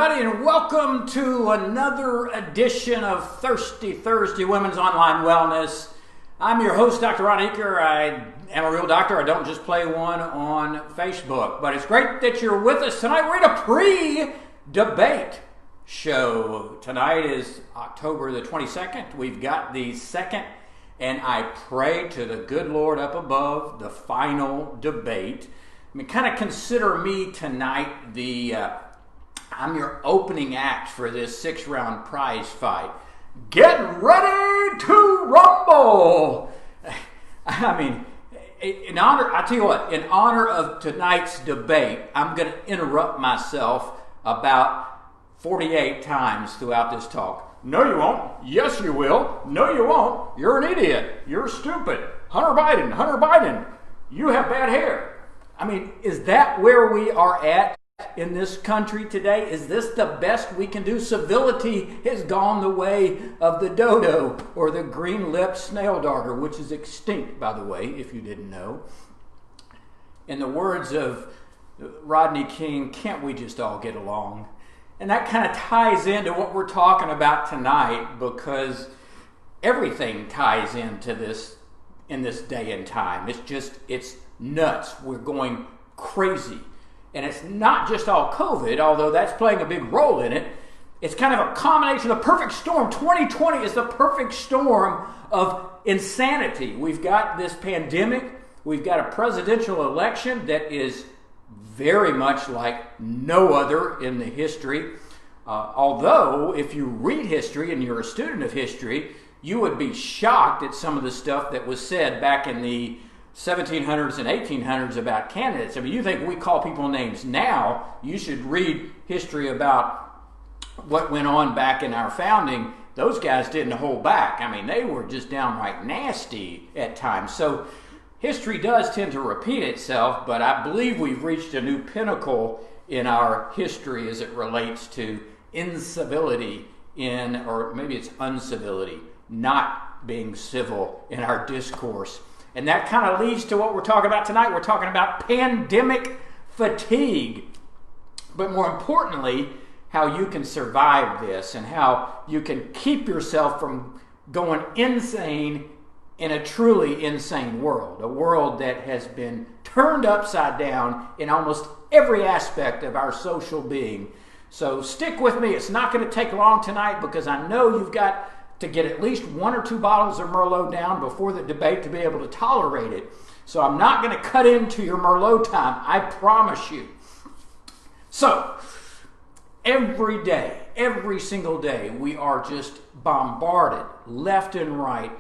everybody, and welcome to another edition of Thirsty Thursday Women's Online Wellness. I'm your host, Dr. Ron Eaker. I am a real doctor. I don't just play one on Facebook. But it's great that you're with us tonight. We're in a pre-debate show. Tonight is October the 22nd. We've got the second, and I pray to the good Lord up above, the final debate. I mean, kind of consider me tonight I'm your opening act for this 6-round prize fight. Get ready to rumble! I mean, in honor of tonight's debate, I'm going to interrupt myself about 48 times throughout this talk. No, you won't. Yes, you will. No, you won't. You're an idiot. You're stupid. Hunter Biden, you have bad hair. I mean, is that where we are at in this country today? Is this the best we can do? Civility has gone the way of the dodo or the green-lipped snail darter, which is extinct, by the way, if you didn't know. In the words of Rodney King, can't we just all get along? And that kind of ties into what we're talking about tonight, because everything ties into this in this day and time. It's nuts. We're going crazy. And it's not just all COVID, although that's playing a big role in it. It's kind of a combination, the perfect storm. 2020 is the perfect storm of insanity. We've got this pandemic. We've got a presidential election that is very much like no other in the history. Although, if you read history and you're a student of history, you would be shocked at some of the stuff that was said back in the 1700s and 1800s about candidates. I mean, you think we call people names now, you should read history about what went on back in our founding. Those guys didn't hold back. I mean, they were just downright nasty at times. So history does tend to repeat itself, but I believe we've reached a new pinnacle in our history as it relates to incivility or maybe it's uncivility, not being civil in our discourse. And that kind of leads to what we're talking about tonight. We're talking about pandemic fatigue. But more importantly, how you can survive this and how you can keep yourself from going insane in a truly insane world. A world that has been turned upside down in almost every aspect of our social being. So stick with me. It's not going to take long tonight because I know you've got to get at least 1 or 2 bottles of Merlot down before the debate to be able to tolerate it. So I'm not going to cut into your Merlot time, I promise you. So, every day, every single day, we are just bombarded left and right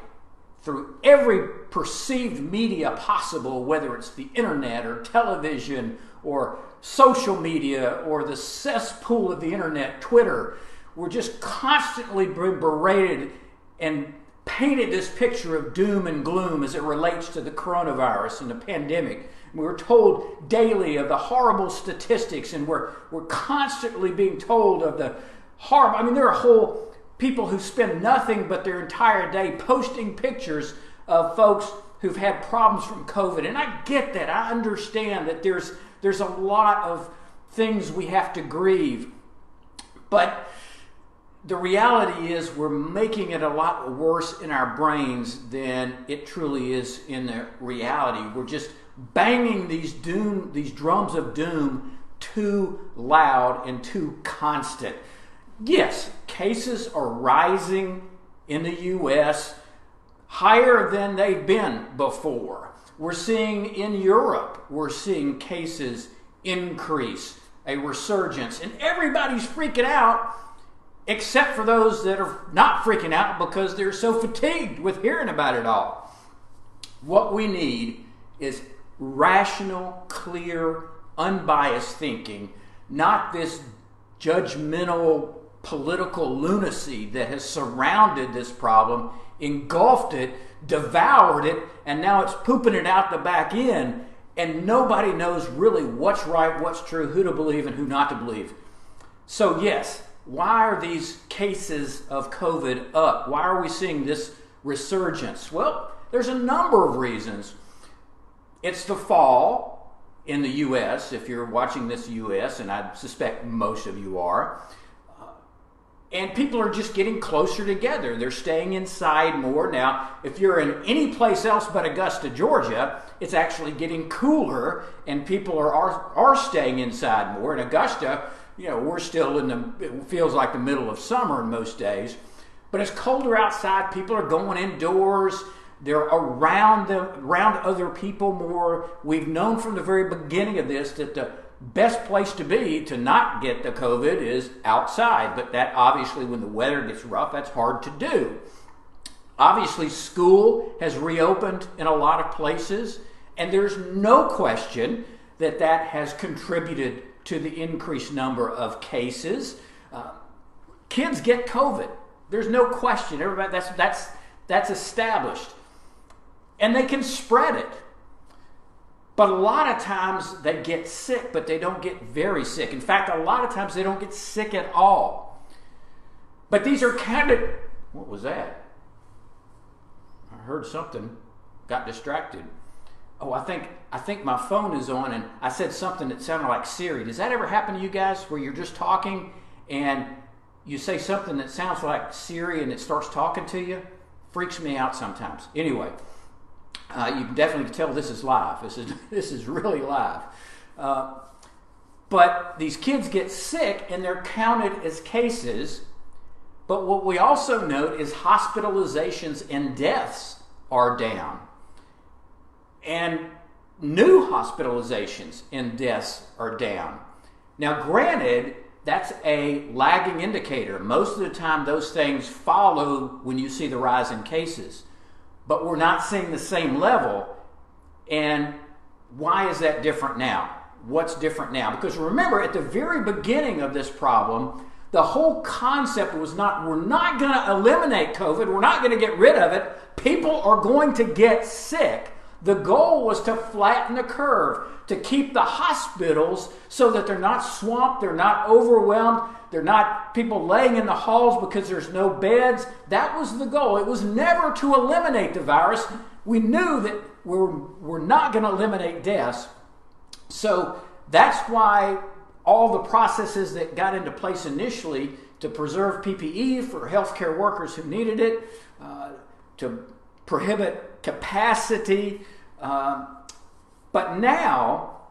through every perceived media possible, whether it's the internet or television or social media or the cesspool of the internet, Twitter. We're just constantly berated and painted this picture of doom and gloom as it relates to the coronavirus and the pandemic. We're told daily of the horrible statistics, and we're constantly being told of the horrible. I mean, there are whole people who spend nothing but their entire day posting pictures of folks who've had problems from COVID. And I get that. I understand that there's a lot of things we have to grieve. But the reality is we're making it a lot worse in our brains than it truly is in the reality. We're just banging these drums of doom too loud and too constant. Yes, cases are rising in the U.S. higher than they've been before. We're seeing in Europe, we're seeing cases increase, a resurgence, and everybody's freaking out, except for those that are not freaking out because they're so fatigued with hearing about it all. What we need is rational, clear, unbiased thinking, not this judgmental political lunacy that has surrounded this problem, engulfed it, devoured it, and now it's pooping it out the back end, and nobody knows really what's right, what's true, who to believe and who not to believe. So yes, why are these cases of COVID up? Why are we seeing this resurgence? Well, there's a number of reasons. It's the fall. in the U.S., if you're watching this U.S., and I suspect most of you are, and people are just getting closer together. They're staying inside more. Now, if you're in any place else but Augusta, Georgia, it's actually getting cooler, and people are staying inside more. In Augusta, we're still it feels like the middle of summer in most days. But it's colder outside. People are going indoors. They're around other people more. We've known from the very beginning of this that the best place to be to not get the COVID is outside. But that obviously, when the weather gets rough, that's hard to do. Obviously, school has reopened in a lot of places, and there's no question that that has contributed to the increased number of cases. Kids get COVID. There's no question. Everybody, that's established. And they can spread it. But a lot of times they get sick, but they don't get very sick. In fact, a lot of times they don't get sick at all. But these are what was that? I heard something, got distracted. Oh, I think my phone is on, and I said something that sounded like Siri. Does that ever happen to you guys, where you're just talking and you say something that sounds like Siri and it starts talking to you? Freaks me out sometimes. Anyway, you can definitely tell this is live. This is really live. But these kids get sick and they're counted as cases. But what we also note is hospitalizations and deaths are down. And new hospitalizations and deaths are down. Now, granted, that's a lagging indicator. Most of the time, those things follow when you see the rise in cases. But we're not seeing the same level. And why is that different now? What's different now? Because remember, at the very beginning of this problem, the whole concept was we're not going to eliminate COVID. We're not going to get rid of it. People are going to get sick. The goal was to flatten the curve, to keep the hospitals so that they're not swamped, they're not overwhelmed, they're not people laying in the halls because there's no beds. That was the goal. It was never to eliminate the virus. We knew that we're not going to eliminate deaths. So that's why all the processes that got into place initially to preserve PPE for healthcare workers who needed it, to prohibit capacity. But now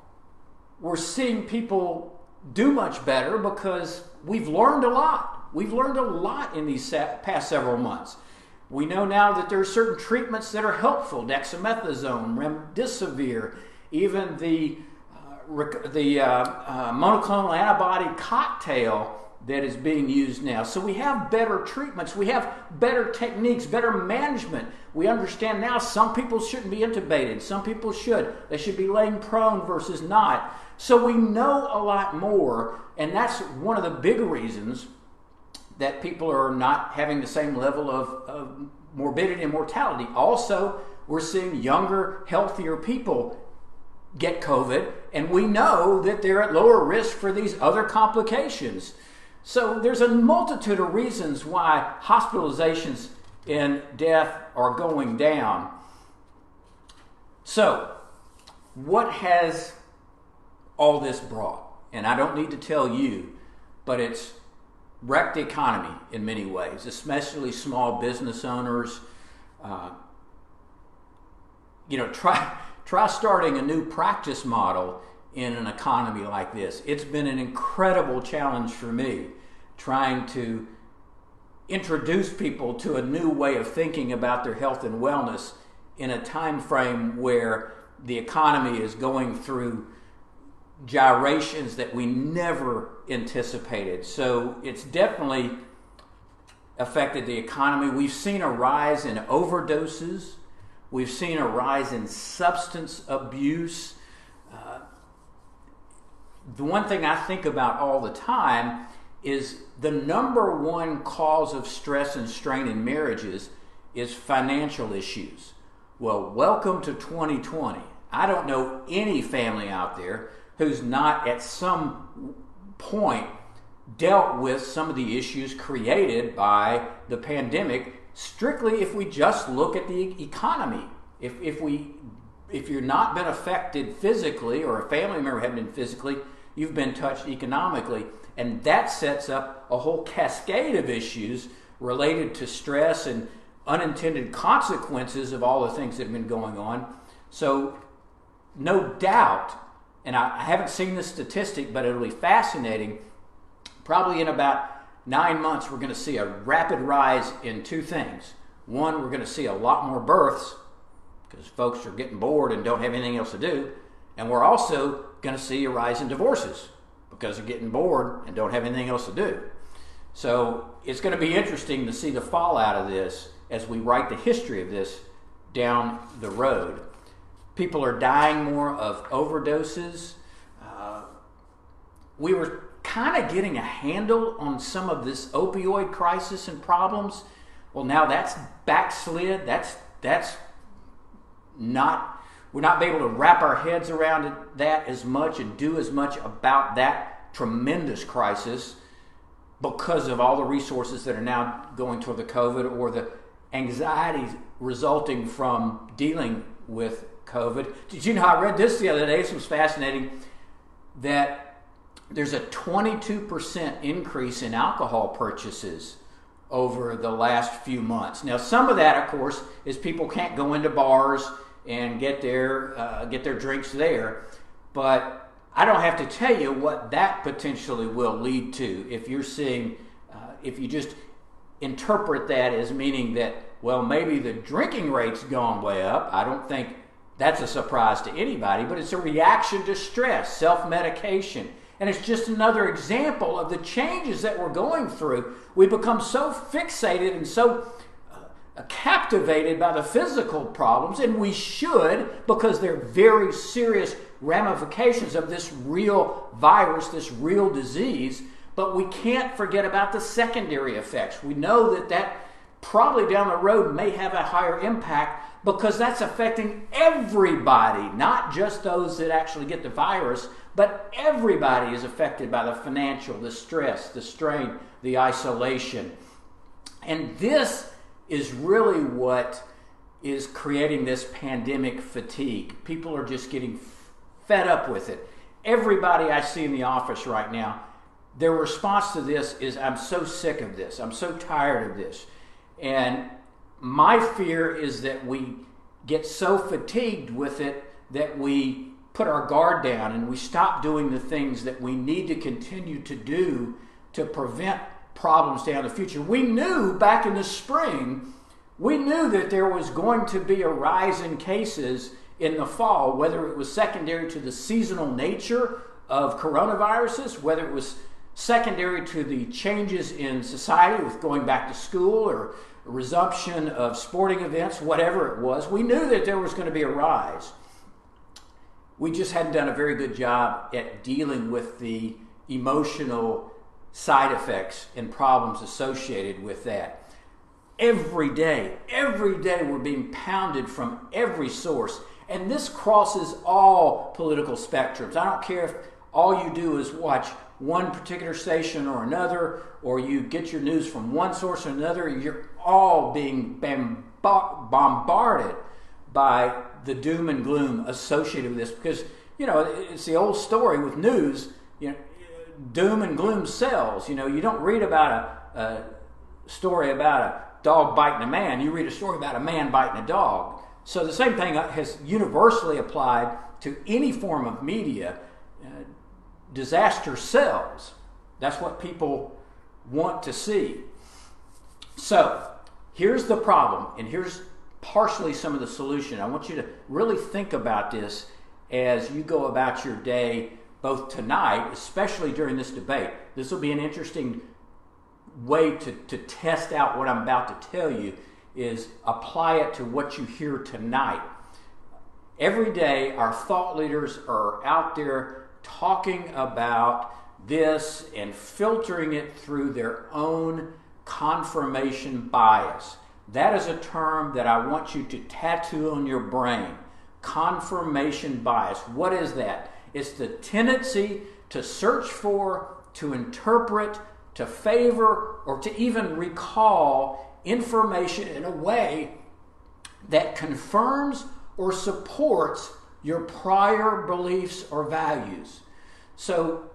we're seeing people do much better because we've learned a lot. We've learned a lot in these past several months. We know now that there are certain treatments that are helpful: dexamethasone, remdesivir, even the monoclonal antibody cocktail that is being used now. So we have better treatments, we have better techniques, better management. We understand now some people shouldn't be intubated, some people should. They should be laying prone versus not. So we know a lot more, and that's one of the big reasons that people are not having the same level of morbidity and mortality. Also, we're seeing younger, healthier people get COVID, and we know that they're at lower risk for these other complications. So there's a multitude of reasons why hospitalizations and death are going down. So, what has all this brought? And I don't need to tell you, but it's wrecked the economy in many ways, especially small business owners. Try starting a new practice model in an economy like this. It's been an incredible challenge for me, trying to introduce people to a new way of thinking about their health and wellness in a time frame where the economy is going through gyrations that we never anticipated. So it's definitely affected the economy. We've seen a rise in overdoses. We've seen a rise in substance abuse. The one thing I think about all the time is the number one cause of stress and strain in marriages is financial issues. Well, welcome to 2020. I don't know any family out there who's not at some point dealt with some of the issues created by the pandemic, strictly if we just look at the economy. If we if you've not been affected physically, or a family member hadn't been physically, you've been touched economically. And that sets up a whole cascade of issues related to stress and unintended consequences of all the things that have been going on. So no doubt, and I haven't seen the statistic, but it'll be fascinating, probably in about 9 months we're going to see a rapid rise in two things. One, we're going to see a lot more births because folks are getting bored and don't have anything else to do. And we're also going to see a rise in divorces because they're getting bored and don't have anything else to do. So it's going to be interesting to see the fallout of this as we write the history of this down the road. People are dying more of overdoses. We were kind of getting a handle on some of this opioid crisis and problems. Well, now that's backslid. That's not, we're not able to wrap our heads around that as much and do as much about that tremendous crisis because of all the resources that are now going toward the COVID or the anxiety resulting from dealing with COVID. Did you know, I read this the other day, this was fascinating, that there's a 22% increase in alcohol purchases over the last few months. Now, some of that, of course, is people can't go into bars and get their drinks there, but I don't have to tell you what that potentially will lead to if you're seeing, if you just interpret that as meaning that, well, maybe the drinking rate's gone way up. I don't think that's a surprise to anybody, but it's a reaction to stress, self-medication. And it's just another example of the changes that we're going through. We become so fixated and so captivated by the physical problems, and we should, because they're very serious ramifications of this real virus, this real disease, but we can't forget about the secondary effects. We know that probably down the road may have a higher impact because that's affecting everybody, not just those that actually get the virus, but everybody is affected by the financial, the stress, the strain, the isolation. And this is really what is creating this pandemic fatigue. People are just getting fed up with it. Everybody I see in the office right now, their response to this is, I'm so sick of this. I'm so tired of this. And my fear is that we get so fatigued with it that we put our guard down and we stop doing the things that we need to continue to do to prevent problems down the future. We knew back in the spring, we knew that there was going to be a rise in cases in the fall, whether it was secondary to the seasonal nature of coronaviruses, whether it was secondary to the changes in society with going back to school or a resumption of sporting events, whatever it was. We knew that there was going to be a rise. We just hadn't done a very good job at dealing with the emotional side effects and problems associated with that. Every day we're being pounded from every source. And this crosses all political spectrums. I don't care if all you do is watch one particular station or another, or you get your news from one source or another. You're all being bombarded by the doom and gloom associated with this, because, you know, it's the old story with news. You know, doom and gloom sells. You know, you don't read about a story about a dog biting a man. You read a story about a man biting a dog. So the same thing has universally applied to any form of media. Disaster sells. That's what people want to see. So here's the problem, and here's partially some of the solution. I want you to really think about this as you go about your day, both tonight, especially during this debate. This will be an interesting way to test out what I'm about to tell you, is apply it to what you hear tonight. Every day, our thought leaders are out there talking about this and filtering it through their own confirmation bias. That is a term that I want you to tattoo on your brain. Confirmation bias. What is that? It's the tendency to search for, to interpret, to favor, or to even recall information in a way that confirms or supports your prior beliefs or values. So,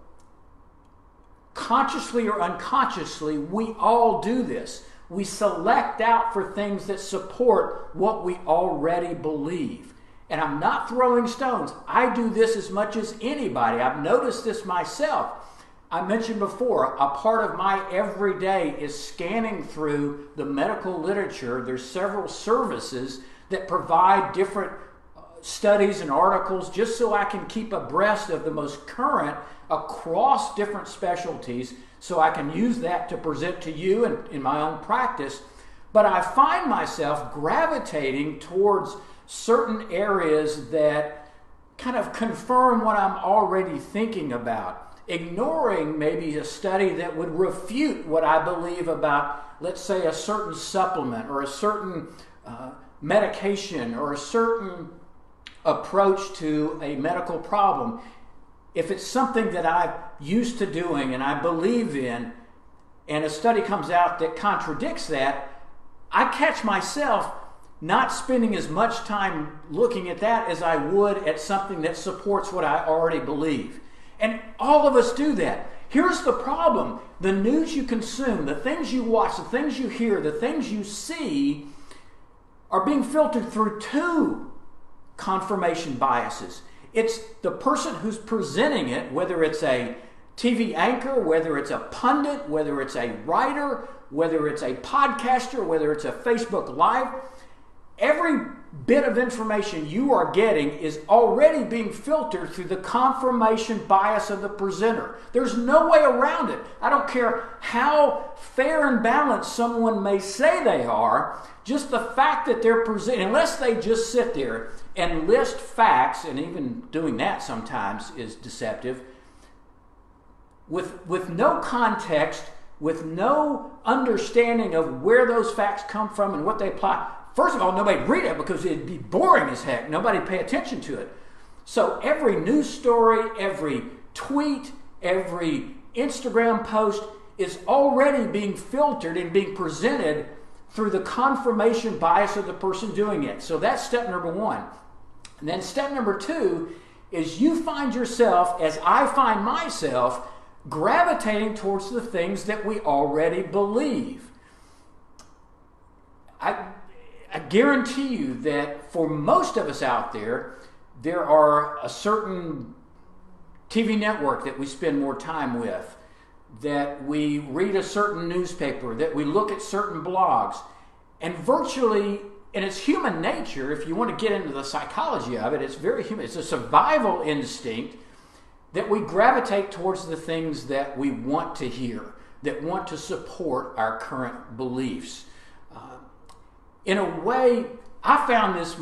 consciously or unconsciously, we all do this. We select out for things that support what we already believe. And I'm not throwing stones. I do this as much as anybody. I've noticed this myself. I mentioned before, a part of my everyday is scanning through the medical literature. There's several services that provide different studies and articles just so I can keep abreast of the most current across different specialties, so I can use that to present to you and in my own practice. But I find myself gravitating towards certain areas that kind of confirm what I'm already thinking about, ignoring maybe a study that would refute what I believe about, let's say, a certain supplement or a certain medication or a certain approach to a medical problem. If it's something that I'm used to doing and I believe in, and a study comes out that contradicts that, I catch myself not spending as much time looking at that as I would at something that supports what I already believe. And all of us do that. Here's the problem. The news you consume, the things you watch, the things you hear, the things you see are being filtered through two confirmation biases. It's the person who's presenting it, whether it's a TV anchor, whether it's a pundit, whether it's a writer, whether it's a podcaster, whether it's a Facebook Live. Every bit of information you are getting is already being filtered through the confirmation bias of the presenter. There's no way around it. I don't care how fair and balanced someone may say they are, just the fact that they're presenting, unless they just sit there and list facts, and even doing that sometimes is deceptive, with no context, with no understanding of where those facts come from and what they apply. First of all, nobody'd read it because it'd be boring as heck. Nobody'd pay attention to it. So every news story, every tweet, every Instagram post is already being filtered and being presented through the confirmation bias of the person doing it. So that's step number one. And then step number two is you find yourself, as I find myself, gravitating towards the things that we already believe. I guarantee you that for most of us out there, there are a certain TV network that we spend more time with, that we read a certain newspaper, that we look at certain blogs, and virtually, and it's human nature, if you want to get into the psychology of it, it's very human. It's a survival instinct that we gravitate towards the things that we want to hear, that want to support our current beliefs. In a way, I found this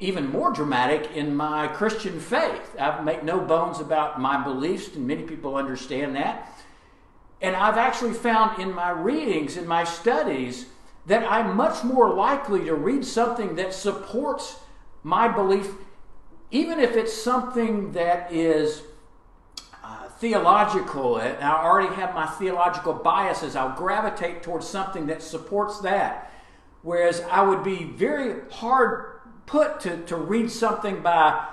even more dramatic in my Christian faith. I make no bones about my beliefs, and many people understand that. And I've actually found in my readings, in my studies, that I'm much more likely to read something that supports my belief, even if it's something that is theological. And I already have my theological biases. I'll gravitate towards something that supports that. Whereas I would be very hard put to read something by,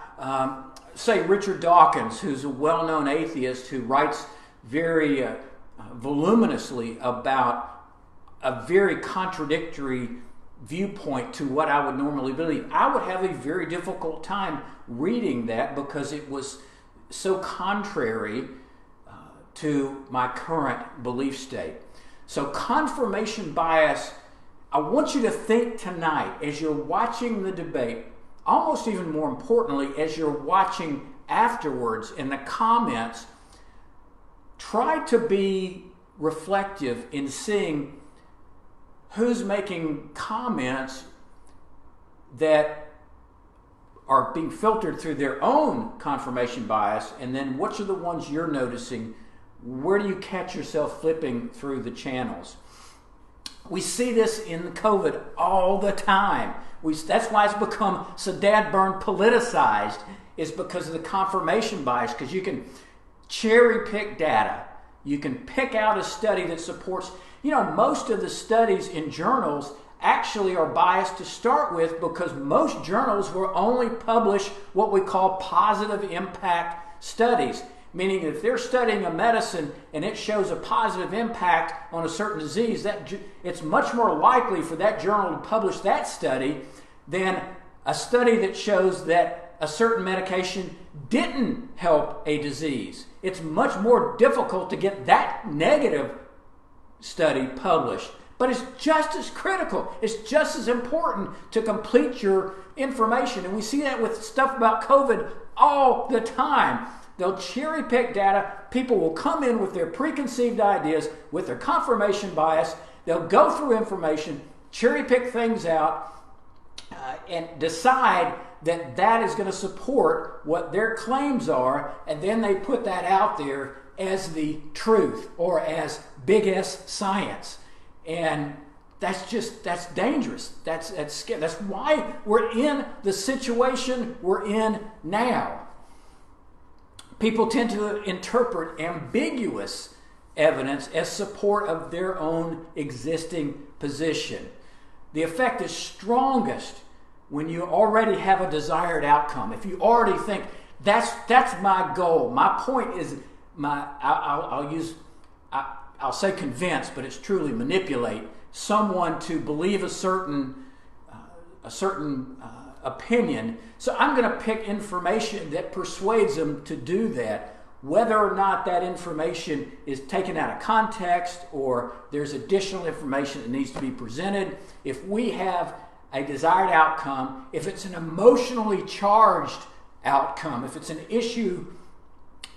say, Richard Dawkins, who's a well-known atheist who writes very voluminously about a very contradictory viewpoint to what I would normally believe. I would have a very difficult time reading that because it was so contrary to my current belief state. So confirmation bias, I want you to think tonight as you're watching the debate, almost even more importantly, as you're watching afterwards in the comments, try to be reflective in seeing who's making comments that are being filtered through their own confirmation bias, and then which are the ones you're noticing. Where do you catch yourself flipping through the channels? We see this in COVID all the time. That's why it's become so dadburn politicized, is because of the confirmation bias, because you can cherry pick data. You can pick out a study that supports, most of the studies in journals actually are biased to start with, because most journals will only publish what we call positive impact studies. Meaning if they're studying a medicine and it shows a positive impact on a certain disease, it's much more likely for that journal to publish that study than a study that shows that a certain medication didn't help a disease. It's much more difficult to get that negative study published. But it's just as critical. It's just as important to complete your information. And we see that with stuff about COVID all the time. They'll cherry pick data. People will come in with their preconceived ideas, with their confirmation bias. They'll go through information, cherry pick things out, and decide that that is going to support what their claims are, and then they put that out there as the truth or as big S science. And that's dangerous. That's scary. That's why we're in the situation we're in now. People tend to interpret ambiguous evidence as support of their own existing position. The effect is strongest when you already have a desired outcome. If you already think that's my goal, my point is I'll say convince, but it's truly manipulate someone to believe a certain opinion. So I'm going to pick information that persuades them to do that, whether or not that information is taken out of context or there's additional information that needs to be presented. If we have a desired outcome, if it's an emotionally charged outcome, if it's an issue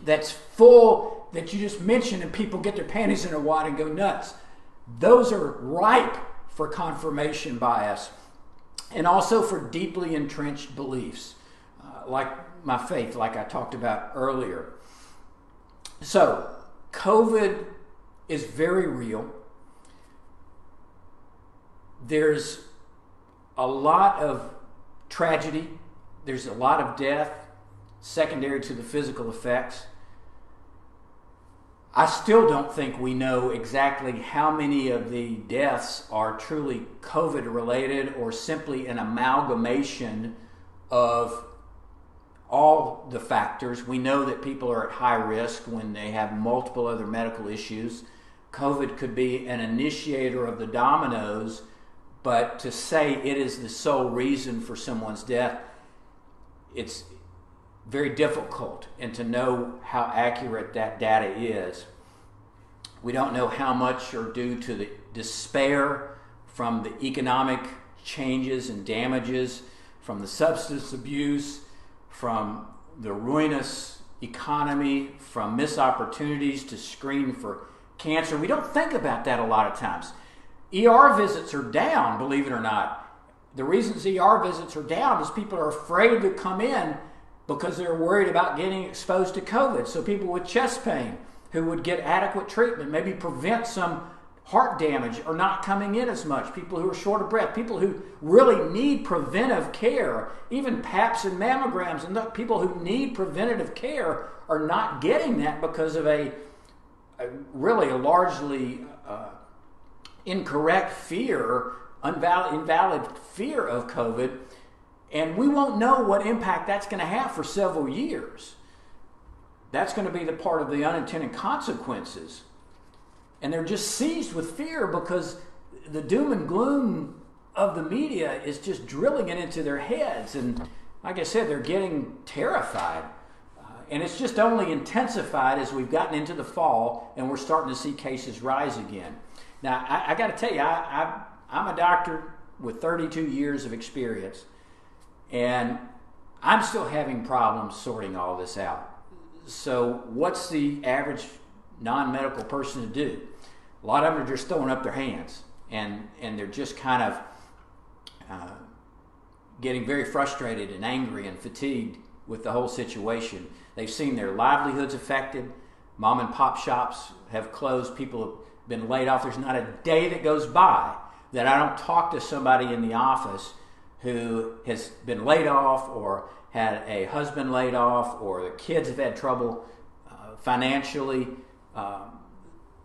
that's full that you just mentioned and people get their panties in a wad and go nuts, those are ripe for confirmation bias and also for deeply entrenched beliefs, like my faith, like I talked about earlier. So, COVID is very real. There's a lot of tragedy. There's a lot of death secondary to the physical effects. I still don't think we know exactly how many of the deaths are truly COVID related or simply an amalgamation of all the factors. We know that people are at high risk when they have multiple other medical issues. COVID could be an initiator of the dominoes, but to say it is the sole reason for someone's death, it's very difficult, and to know how accurate that data is. We don't know how much are due to the despair from the economic changes and damages, from the substance abuse, from the ruinous economy, from missed opportunities to screen for cancer. We don't think about that a lot of times. ER visits are down, believe it or not. The reasons ER visits are down is people are afraid to come in because they're worried about getting exposed to COVID. So people with chest pain who would get adequate treatment, maybe prevent some heart damage, are not coming in as much. People who are short of breath, people who really need preventive care, even PAPs and mammograms, and the people who need preventative care are not getting that because of a largely incorrect fear, invalid fear of COVID. And we won't know what impact that's going to have for several years. That's going to be the part of the unintended consequences. And they're just seized with fear because the doom and gloom of the media is just drilling it into their heads. And like I said, they're getting terrified. And it's just only intensified as we've gotten into the fall and we're starting to see cases rise again. Now, I got to tell you, I'm a doctor with 32 years of experience. And I'm still having problems sorting all this out. So what's the average non-medical person to do? A lot of them are just throwing up their hands, and they're just kind of getting very frustrated and angry and fatigued with the whole situation. They've seen their livelihoods affected. Mom and pop shops have closed. People have been laid off. There's not a day that goes by that I don't talk to somebody in the office who has been laid off or had a husband laid off or the kids have had trouble financially.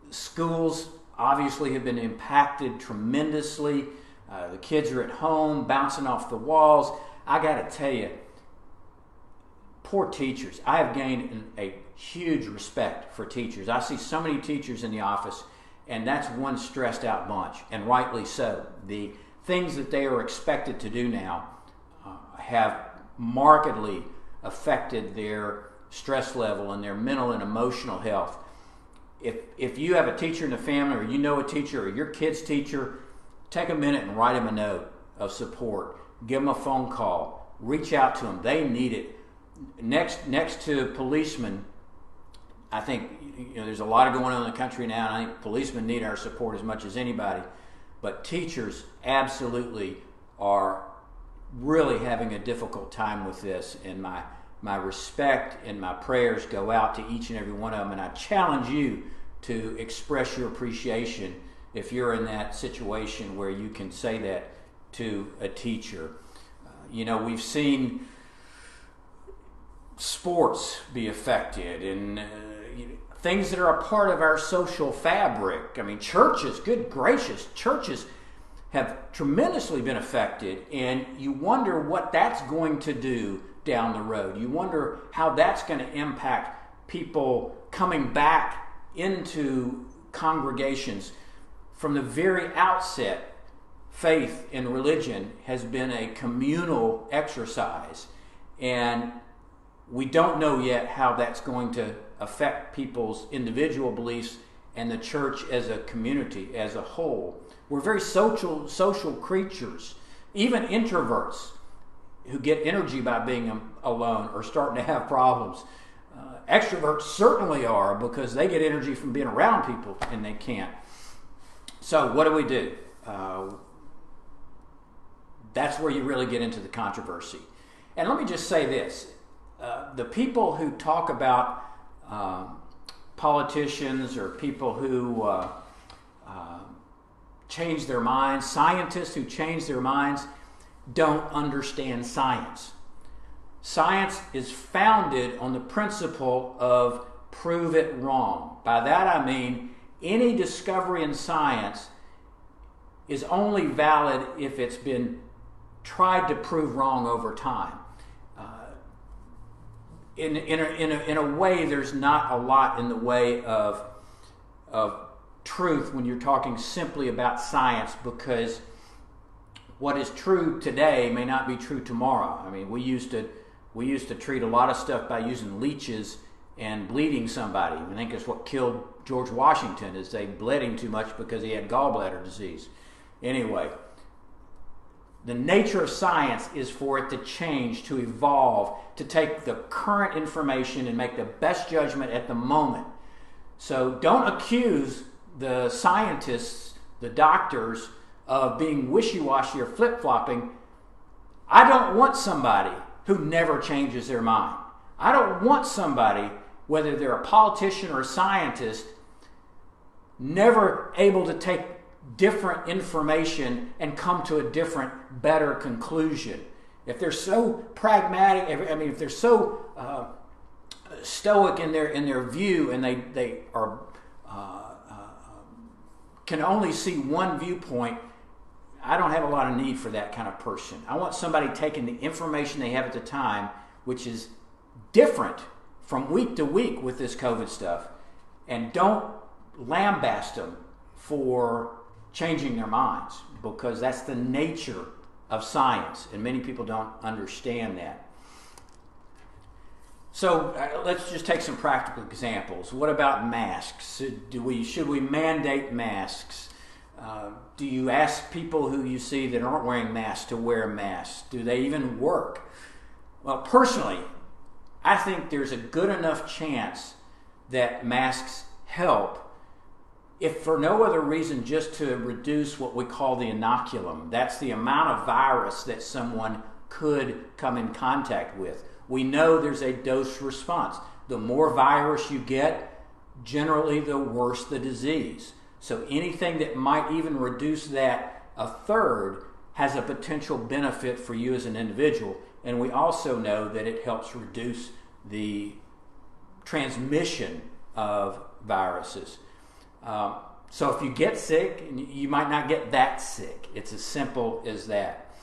Schools obviously have been impacted tremendously. The kids are at home, bouncing off the walls. I got to tell you, poor teachers. I have gained a huge respect for teachers. I see so many teachers in the office, and that's one stressed out bunch, and rightly so. The things that they are expected to do now have markedly affected their stress level and their mental and emotional health. If you have a teacher in the family, or you know a teacher, or your kid's teacher, take a minute and write them a note of support. Give them a phone call. Reach out to them. They need it. Next to policemen, I think there's a lot going on in the country now, and I think policemen need our support as much as anybody. But teachers absolutely are really having a difficult time with this, and my respect and my prayers go out to each and every one of them, and I challenge you to express your appreciation if you're in that situation where you can say that to a teacher. We've seen sports be affected, and things that are a part of our social fabric. I mean, churches, good gracious, churches have tremendously been affected, and you wonder what that's going to do down the road. You wonder how that's going to impact people coming back into congregations. From the very outset, faith and religion has been a communal exercise, and we don't know yet how that's going to affect people's individual beliefs and the church as a community, as a whole. We're very social creatures. Even introverts who get energy by being alone are starting to have problems. Extroverts certainly are, because they get energy from being around people, and they can't. So what do? That's where you really get into the controversy. And let me just say this. The people who talk about politicians, or people who change their minds, scientists who change their minds, don't understand science. Science is founded on the principle of prove it wrong. By that I mean any discovery in science is only valid if it's been tried to prove wrong over time. In a way, there's not a lot in the way of truth when you're talking simply about science, because what is true today may not be true tomorrow. I mean, we used to treat a lot of stuff by using leeches and bleeding somebody. I think it's what killed George Washington, is they bled him too much because he had gallbladder disease. Anyway, the nature of science is for it to change, to evolve, to take the current information and make the best judgment at the moment. So don't accuse the scientists, the doctors, of being wishy-washy or flip-flopping. I don't want somebody who never changes their mind. I don't want somebody, whether they're a politician or a scientist, never able to take different information and come to a different, better conclusion. If they're so pragmatic, if they're so stoic in their view, and they are can only see one viewpoint, I don't have a lot of need for that kind of person. I want somebody taking the information they have at the time, which is different from week to week with this COVID stuff, and don't lambaste them for changing their minds, because that's the nature of science, and many people don't understand that. So let's just take some practical examples. What about masks? Should we mandate masks? Do you ask people who you see that aren't wearing masks to wear masks? Do they even work? Well, personally, I think there's a good enough chance that masks help, if for no other reason just to reduce what we call the inoculum. That's the amount of virus that someone could come in contact with. We know there's a dose response. The more virus you get, generally the worse the disease. So anything that might even reduce that a third has a potential benefit for you as an individual. And we also know that it helps reduce the transmission of viruses. So if you get sick, you might not get that sick. It's as simple as that.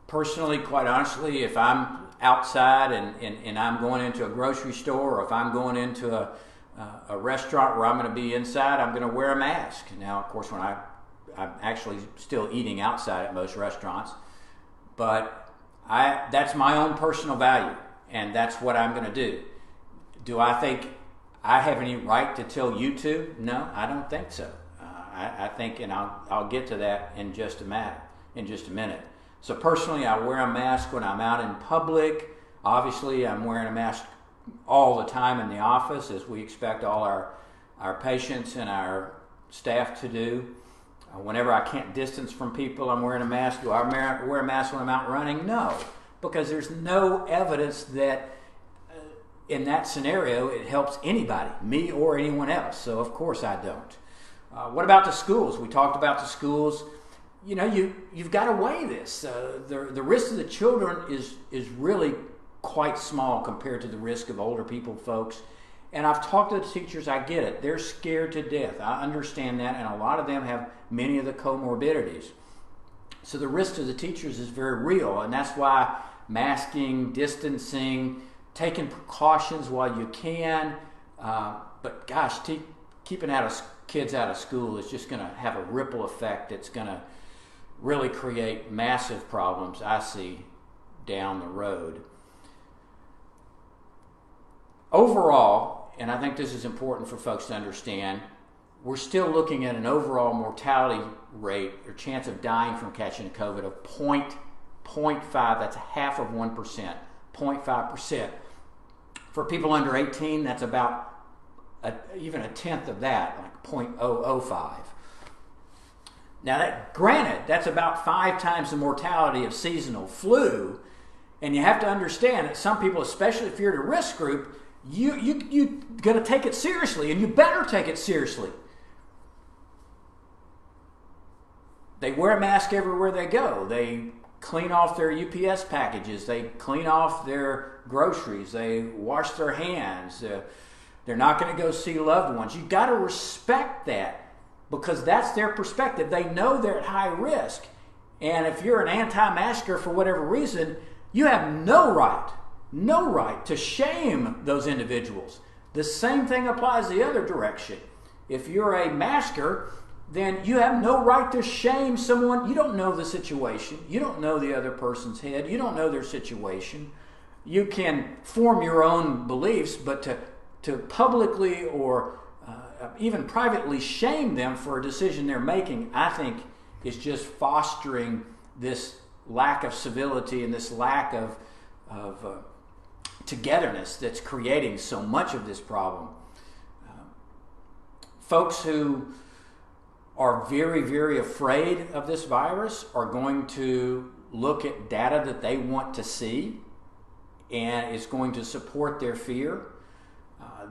Personally, quite honestly, if I'm outside and I'm going into a grocery store, or if I'm going into a restaurant where I'm going to be inside, I'm going to wear a mask. Now, of course, when I'm actually still eating outside at most restaurants, but that's my own personal value, and that's what I'm going to do. Do I think I have any right to tell you to? No, I don't think so. I think, and I'll get to that in just a minute. So personally, I wear a mask when I'm out in public. Obviously, I'm wearing a mask all the time in the office, as we expect all our patients and our staff to do. Whenever I can't distance from people, I'm wearing a mask. Do I wear a mask when I'm out running? No, because there's no evidence that in that scenario it helps anybody, me or anyone else. So of course I don't. What about the schools? We talked about the schools. You know, you've got to weigh this. The risk of the children is really quite small compared to the risk of older people, folks. And I've talked to the teachers. I get it. They're scared to death. I understand that, and a lot of them have many of the comorbidities. So the risk to the teachers is very real, and that's why masking, distancing, taking precautions while you can. But gosh, keeping kids out of school is just going to have a ripple effect that's going to really create massive problems, I see, down the road. Overall, and I think this is important for folks to understand, we're still looking at an overall mortality rate or chance of dying from catching COVID of 0.5. That's half of 1%, 0.5%. For people under 18, that's about even a tenth of that, like 0.005. Now, granted, that's about 5 times the mortality of seasonal flu, and you have to understand that some people, especially if you're in a risk group, you're going to take it seriously, and you better take it seriously. They wear a mask everywhere they go. They clean off their UPS packages. They clean off their groceries. They wash their hands. They're not going to go see loved ones. You've got to respect that, because that's their perspective. They know they're at high risk. And if you're an anti-masker for whatever reason, you have no right to shame those individuals. The same thing applies the other direction. If you're a masker, then you have no right to shame someone. You don't know the situation. You don't know the other person's head. You don't know their situation. You can form your own beliefs, but to publicly or even privately shame them for a decision they're making, I think, is just fostering this lack of civility and this lack of togetherness that's creating so much of this problem. Folks who are very, very afraid of this virus are going to look at data that they want to see, and it's going to support their fear.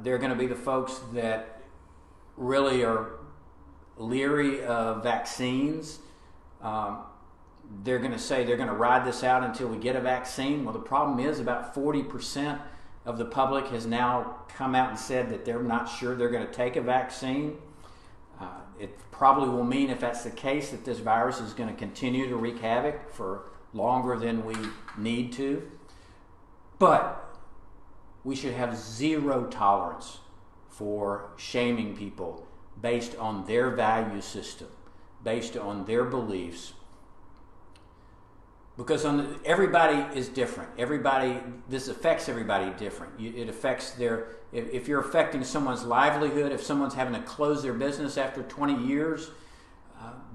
They're going to be the folks that really are leery of vaccines. They're going to say they're going to ride this out until we get a vaccine. Well, the problem is about 40% of the public has now come out and said that they're not sure they're going to take a vaccine. It probably will mean, if that's the case, that this virus is going to continue to wreak havoc for longer than we need to. But we should have zero tolerance for shaming people based on their value system, based on their beliefs. Because everybody is different. This affects everybody different. It affects if you're affecting someone's livelihood, if someone's having to close their business after 20 years,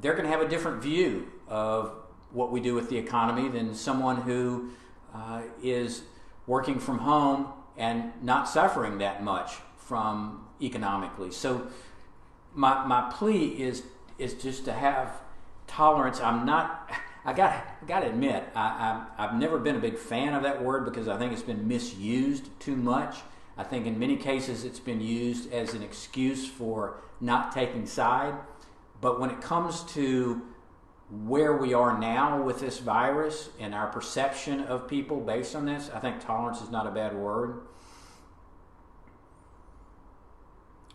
they're going to have a different view of what we do with the economy than someone who is working from home and not suffering that much from economically. So my plea is just to have tolerance. I got to admit, I've never been a big fan of that word, because I think it's been misused too much. I think in many cases it's been used as an excuse for not taking side. But when it comes to where we are now with this virus and our perception of people based on this, I think tolerance is not a bad word.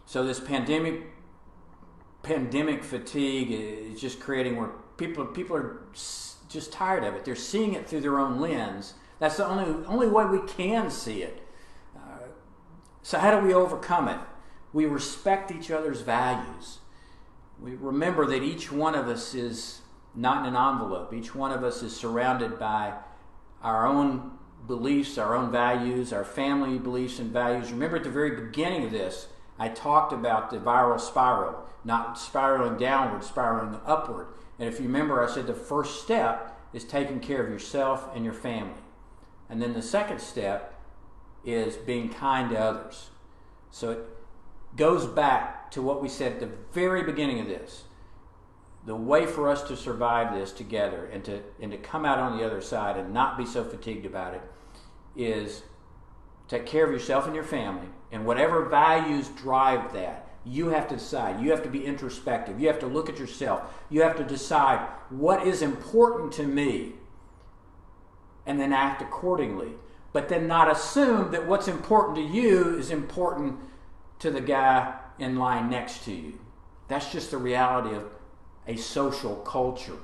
So this pandemic fatigue is just creating where people are just tired of it. They're seeing it through their own lens. That's the only way we can see it. So how do we overcome it? We respect each other's values. We remember that each one of us is not in an envelope. Each one of us is surrounded by our own beliefs, our own values, our family beliefs and values. Remember at the very beginning of this, I talked about the viral spiral, not spiraling downward, spiraling upward. And if you remember, I said the first step is taking care of yourself and your family. And then the second step is being kind to others. So it goes back to what we said at the very beginning of this. The way for us to survive this together and to come out on the other side and not be so fatigued about it is take care of yourself and your family, and whatever values drive that, you have to decide. You have to be introspective. You have to look at yourself. You have to decide what is important to me and then act accordingly. But then not assume that what's important to you is important to the guy in line next to you. That's just the reality of a social culture.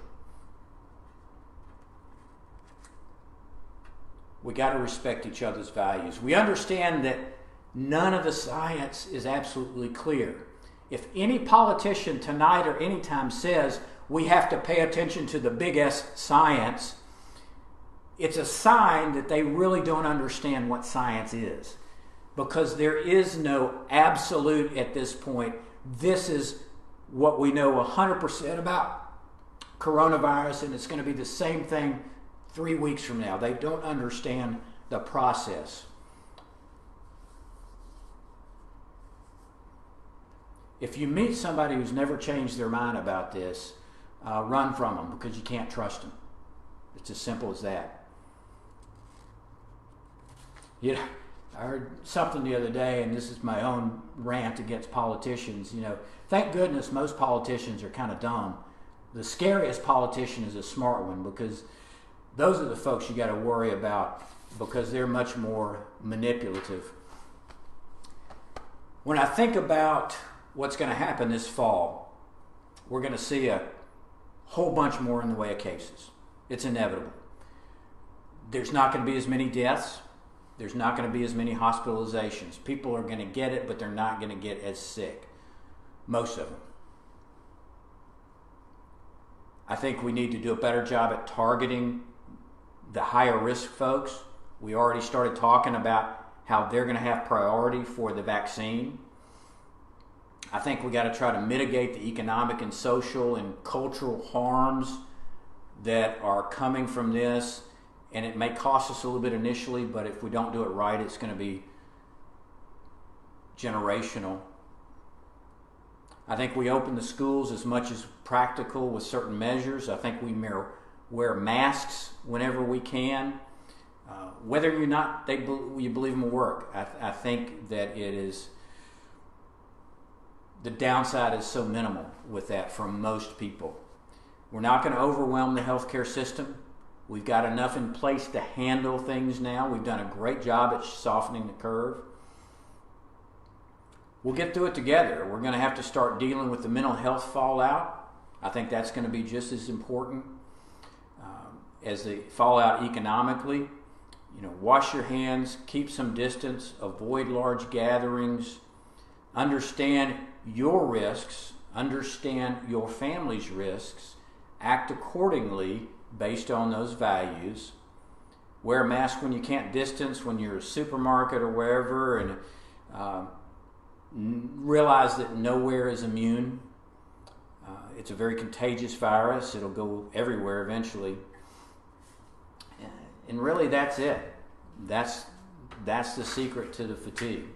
We got to respect each other's values. We understand that none of the science is absolutely clear. If any politician tonight or anytime says we have to pay attention to the big S science, it's a sign that they really don't understand what science is. Because there is no absolute at this point. This is what we know 100% about coronavirus, and it's going to be the same thing 3 weeks from now. They don't understand the process. If you meet somebody who's never changed their mind about this, run from them because you can't trust them. It's as simple as that. You know, I heard something the other day, and this is my own rant against politicians. You know, thank goodness most politicians are kind of dumb. The scariest politician is a smart one, because those are the folks you got to worry about, because they're much more manipulative. When I think about what's going to happen this fall, we're going to see a whole bunch more in the way of cases. It's inevitable. There's not going to be as many deaths. There's not going to be as many hospitalizations. People are going to get it, but they're not going to get as sick. Most of them. I think we need to do a better job at targeting the higher risk folks. We already started talking about how they're going to have priority for the vaccine. I think we got to try to mitigate the economic and social and cultural harms that are coming from this. And it may cost us a little bit initially, but if we don't do it right, it's going to be generational. I think we open the schools as much as practical with certain measures. I think we wear masks whenever we can. Whether or not you believe them will work, I think that it is, the downside is so minimal with that for most people. We're not going to overwhelm the healthcare system. We've got enough in place to handle things now. We've done a great job at softening the curve. We'll get through it together. We're going to have to start dealing with the mental health fallout. I think that's going to be just as important as the fallout economically. You know, wash your hands, keep some distance, avoid large gatherings, understand your risks, understand your family's risks, act accordingly based on those values. Wear a mask when you can't distance, when you're at a supermarket or wherever, and realize that nowhere is immune. It's a very contagious virus. It'll go everywhere eventually. And really that's it. That's the secret to the fatigue.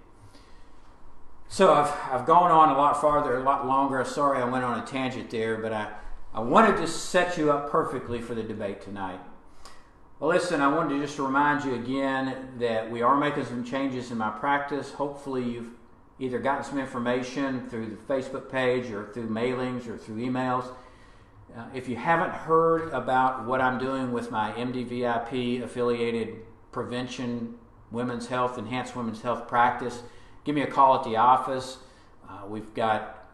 So I've gone on a lot farther, a lot longer. Sorry I went on a tangent there, but I wanted to set you up perfectly for the debate tonight. Well, listen, I wanted to just remind you again that we are making some changes in my practice. Hopefully you've either gotten some information through the Facebook page or through mailings or through emails. If you haven't heard about what I'm doing with my MDVIP affiliated prevention, women's health, enhanced women's health practice, give me a call at the office. We've got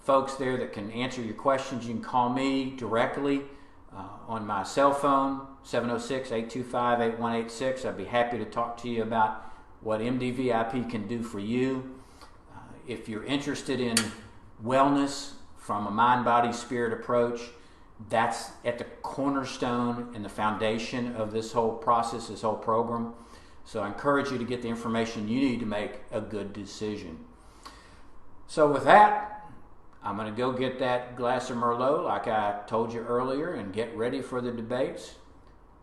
folks there that can answer your questions. You can call me directly on my cell phone, 706-825-8186. I'd be happy to talk to you about what MDVIP can do for you. If you're interested in wellness from a mind, body, spirit approach, that's at the cornerstone and the foundation of this whole process, this whole program. So I encourage you to get the information you need to make a good decision. So with that, I'm going to go get that glass of Merlot like I told you earlier and get ready for the debates.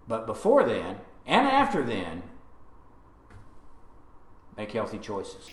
But before then and after then, make healthy choices.